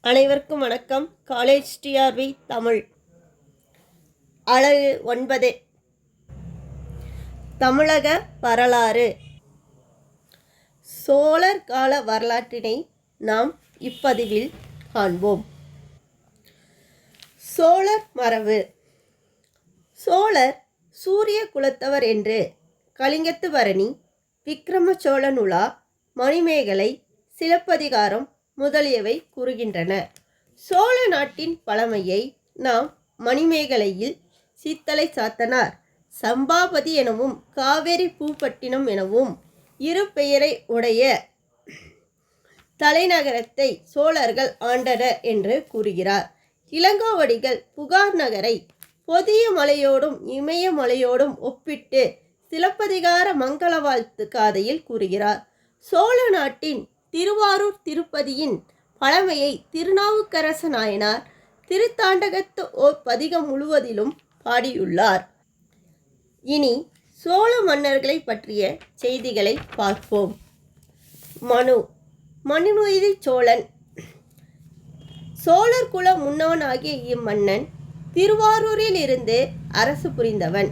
அனைவருக்கும் வணக்கம். காலேஜ் டிஆர்வி தமிழ் அலகு 9 தமிழக வரலாறு. சோழர் கால வரலாற்றினை நாம் இப்பதிவில் காண்போம். சோழர் மரபு. சோழர் சூரிய குலத்தவர் என்று கலிங்கத்து பரணி, விக்கிரம சோழன் உலா, மணிமேகலை, சிலப்பதிகாரம் முதலியவை கூறுகின்றன. சோழ நாட்டின் பழமையை நாம் மணிமேகலையில் சீத்தலை சாத்தனார் சம்பாபதி எனவும் காவேரி பூப்பட்டினம் எனவும் இரு பெயரை உடைய தலைநகரத்தை சோழர்கள் ஆண்டனர் என்று கூறுகிறார். இளங்கோவடிகள் புகார் நகரை பொதிய மலையோடும் இமய மலையோடும் ஒப்பிட்டு சிலப்பதிகார மங்கள வாழ்த்து காதையில் கூறுகிறார். சோழ நாட்டின் திருவாரூர் திருப்பதியின் பழமையை திருநாவுக்கரச நாயனார் திருத்தாண்டகத்து ஓர் பதிகம் முழுவதிலும் பாடியுள்ளார். இனி சோழ மன்னர்களை பற்றிய செய்திகளை பார்ப்போம். மனுநீதி சோழன். சோழர் குல முன்னவனாகிய இம்மன்னன் திருவாரூரில் இருந்து அரசு புரிந்தவன்.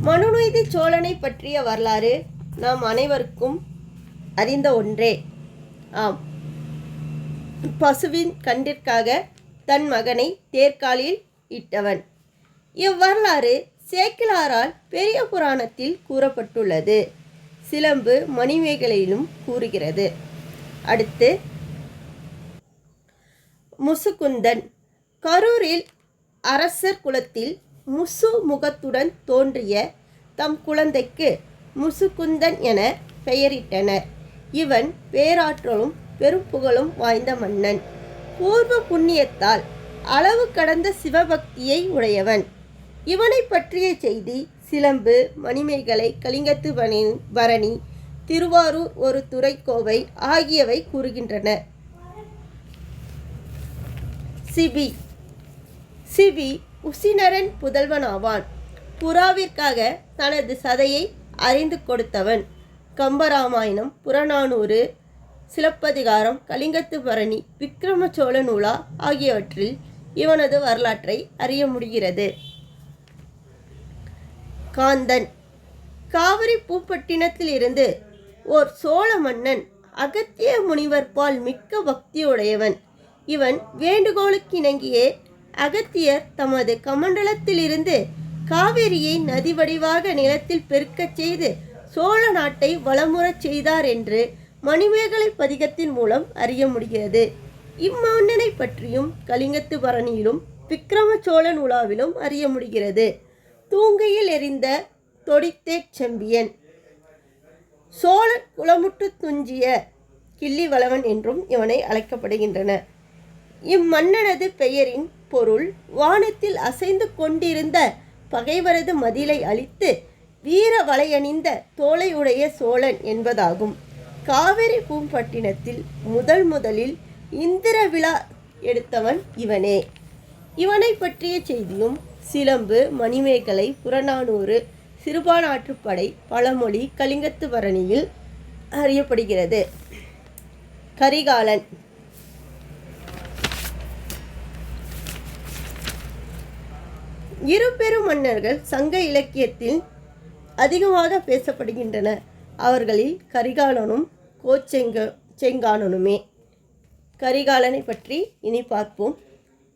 மனுநீதி சோழனை பற்றிய வரலாறு நாம் அனைவருக்கும் அறிந்த ஒன்றே. ஆம், பசுவின் கண்டிற்காக தன் மகனை தேர்காலில் இட்டவன். இவ்வரலாறு சேக்கிழாரால் பெரிய புராணத்தில் கூறப்பட்டுள்ளது. சிலம்பு மணிமேகலையிலும் கூறுகிறது. அடுத்து முசுகுந்தன். கரூரில் அரசர் குலத்தில் முசு முகத்துடன் தோன்றிய தம் குழந்தைக்கு முசுகுந்தன் என பெயரிட்டனர். இவன் பேராற்றலும் பெரும் புகழும் வாய்ந்த மன்னன். பூர்வ புண்ணியத்தால் அளவு கடந்த சிவபக்தியை உடையவன். இவனை பற்றிய செய்தி சிலம்பு, மணிமேகலை, கலிங்கத்து பரணி, திருவாரூர் ஒரு துறைக்கோவை ஆகியவை கூறுகின்றன. சிபி உசினரன் புதல்வனாவான். புறாவிற்காக தனது சதையை அறிந்து கொடுத்தவன். கம்பராமாயணம், புறநானூறு, சிலப்பதிகாரம், கலிங்கத்து பரணி, விக்கிரம சோழன் உலா ஆகியவற்றில் இவனது வரலாற்றை அறிய முடிகிறது. காந்தன். காவிரி பூப்பட்டினத்தில் இருந்து ஓர் சோழ மன்னன் அகத்திய முனிவர்பால் மிக்க பக்தியுடையவன். இவன் வேண்டுகோளுக்கிணங்கியே அகத்தியர் தமது கமண்டலத்திலிருந்து காவிரியை நதி வடிவாக நிலத்தில் பெருக்கச் செய்து சோழ நாட்டை வளமுறச் செய்தார் என்று மணிமேகலை பதிகத்தின் மூலம் அறிய முடிகிறது. இம்மன்னனை பற்றியும் கலிங்கத்து பரணியிலும் விக்கிரம சோழன் உலாவிலும் அறிய முடிகிறது. தூங்கையில் எரிந்த தொடித்தேட் செம்பியன். சோழன் குலமுட்டு துஞ்சிய கிள்ளி வளவன் என்றும் இவனை அழைக்கப்படுகின்றன. இம்மன்னனது பெயரின் பொருள் வானத்தில் அசைந்து கொண்டிருந்த பகைவரது மதிலை அழித்து வீர வளையணிந்த தோலை உடைய சோழன் என்பதாகும். காவிரி பூம்பட்டினத்தில் முதலில் இந்திர விழா எடுத்தவன் இவனே. இவனை பற்றிய செய்தியும் சிலம்பு, மணிமேகலை, புறநானூறு, சிறுபானாற்றுப்படை, பழமொழி, கலிங்கத்து பரணியில் அறியப்படுகிறது. கரிகாலன். இரு பெரும் மன்னர்கள் சங்க இலக்கியத்தில் அதிகமாக பேசப்படுகின்றன. அவர்களில் கரிகாலனும் செங்கானனுமே. கரிகாலனை பற்றி இனி பார்ப்போம்.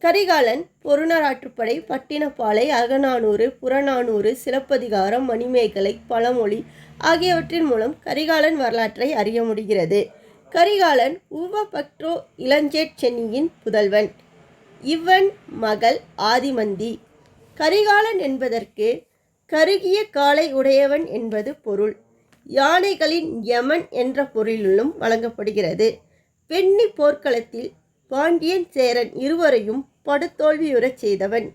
கரிகாலன் பொருணராற்றுப்படை, பட்டினப்பாலை, அகநானூறு, புறநானூறு, சிலப்பதிகாரம், மணிமேகலை, பழமொழி ஆகியவற்றின் மூலம் கரிகாலன் வரலாற்றை அறிய முடிகிறது. கரிகாலன் ஊவபக்ட்ரோ இளஞ்சேட் சென்னியின் புதல்வன். இவன் மகள் ஆதிமந்தி. கரிகாலன் என்பதற்கு கருகிய காலை உடையவன் என்பது பொருள். யானைகளின் யமன் என்ற பொருளிலும் வழங்கப்படுகிறது. வெண்ணி போர்க்களத்தில் பாண்டியன், சேரன் இருவரையும் படுதோல்வியுறச் செய்தவன்.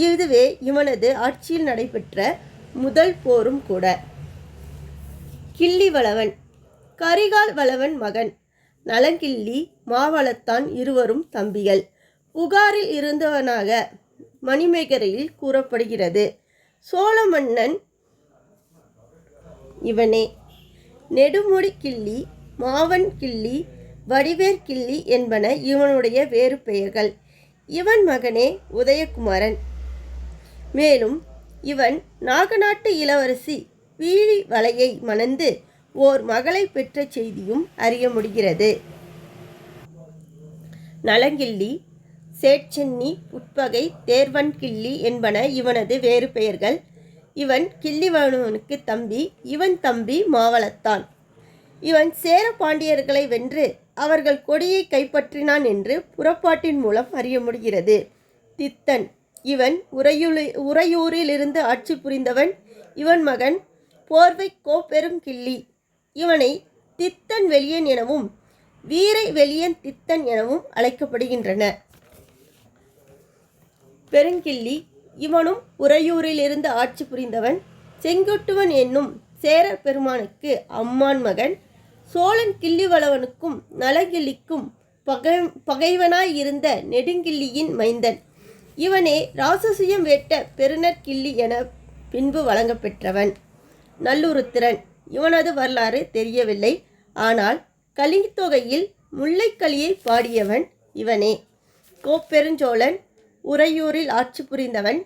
இதுவே இவனது ஆட்சியில் நடைபெற்ற முதல் போரும் கூட. கிள்ளி வளவன். கரிகால் வளவன் மகன். நலங்கிள்ளி, மாவளத்தான் இருவரும் தம்பிகள். புகாரில் இருந்தவனாக மணிமேகலையில் கூறப்படுகிறது. சோழ மன்னன் இவனே. நெடுமுடி கிள்ளி, மாவன் கிள்ளி, வடிவேற் கிள்ளி என்பன இவனுடைய வேறு பெயர்கள். இவன் மகனே உதயகுமாரன். மேலும் இவன் நாகநாட்டு இளவரசி வீழி வலையை மணந்து ஓர் மகளை பெற்ற செய்தியும் அறிய முடிகிறது. நலங்கிள்ளி, சேட்சென்னி, உட்பகை, தேர்வன்கிள்ளி என்பன இவனது வேறு பெயர்கள். இவன் கிள்ளிவனுக்கு தம்பி. இவன் தம்பி மாவளத்தான். இவன் சேர பாண்டியர்களை வென்று அவர்கள் கொடியை கைப்பற்றினான் என்று புறப்பாட்டின் மூலம் அறிய முடிகிறது. தித்தன், இவன் உறையூரிலிருந்து ஆட்சி புரிந்தவன். இவன் மகன் போர்வை கோப்பெரும் கிள்ளி. இவனை தித்தன் வெளியன் எனவும் வீரை வெளியன் தித்தன் எனவும் அழைக்கப்படுகின்றன. பெருங்கிள்ளி, இவனும் உறையூரிலிருந்து ஆட்சி புரிந்தவன். செங்குட்டுவன் என்னும் சேரர் பெருமானுக்கு அம்மான் மகன். சோழன் கிள்ளிவளவனுக்கும் நலங்கிள்ளிக்கும் பகைவனாய் இருந்த நெடுங்கிள்ளியின் மைந்தன். இவனே ராசசுயம் வேட்ட பெருநற்கிள்ளி என பின்பு வழங்கப்பெற்றவன். நல்லுருத்திரன், இவனது வரலாறு தெரியவில்லை. ஆனால் கலித்தொகையில் முல்லைக்கலியை பாடியவன் இவனே. கோப்பெருஞ்சோழன் உறையூரில் ஆட்சி புரிந்தவன்.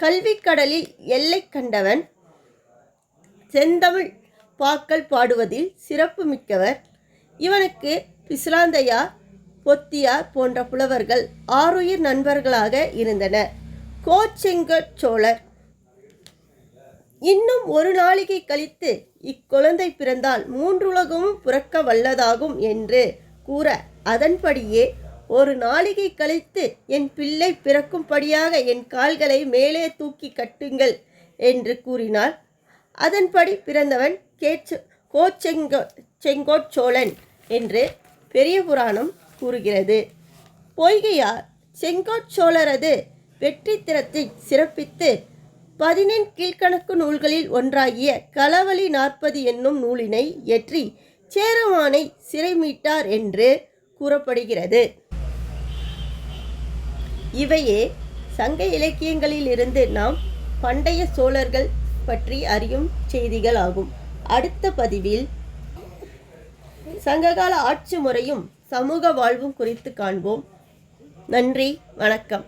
கல்விக்கடலில் எல்லை கண்டவன். செந்தமிழ் பாக்கள் பாடுவதில் சிறப்பு மிக்கவர். இவனுக்கு பிசிலாந்தையார், பொத்தியார் போன்ற புலவர்கள் ஆருயிர் நண்பர்களாக இருந்தனர். கோச்செங்கோச்சோழர், இன்னும் ஒரு நாளிகை கழித்து இக்குழந்தை பிறந்தால் மூன்றுலகமும் புறக்க வல்லதாகும் என்று கூற, அதன்படியே ஒரு நாளிகை கழித்து என் பிள்ளை பிறக்கும்படியாக என் கால்களை மேலே தூக்கி கட்டுங்கள் என்று கூறினார். அதன்படி பிறந்தவன் செங்கோச்சோழன் என்று பெரிய புராணம் கூறுகிறது. பொய்கையார் செங்கோச்சோழரது வெற்றி திறத்தை சிறப்பித்து 14 கீழ்கணக்கு நூல்களில் ஒன்றாகிய களவழி 40 என்னும் நூலினை இயற்றி சேரமானை சிறை மீட்டார் என்று கூறப்படுகிறது. இவையே சங்க இலக்கியங்களிலிருந்து நாம் பண்டைய சோழர்கள் பற்றி அறியும் செய்திகள் ஆகும். அடுத்த பதிவில் சங்ககால ஆட்சி முறையும் சமூக வாழ்வும் குறித்து காண்போம். நன்றி, வணக்கம்.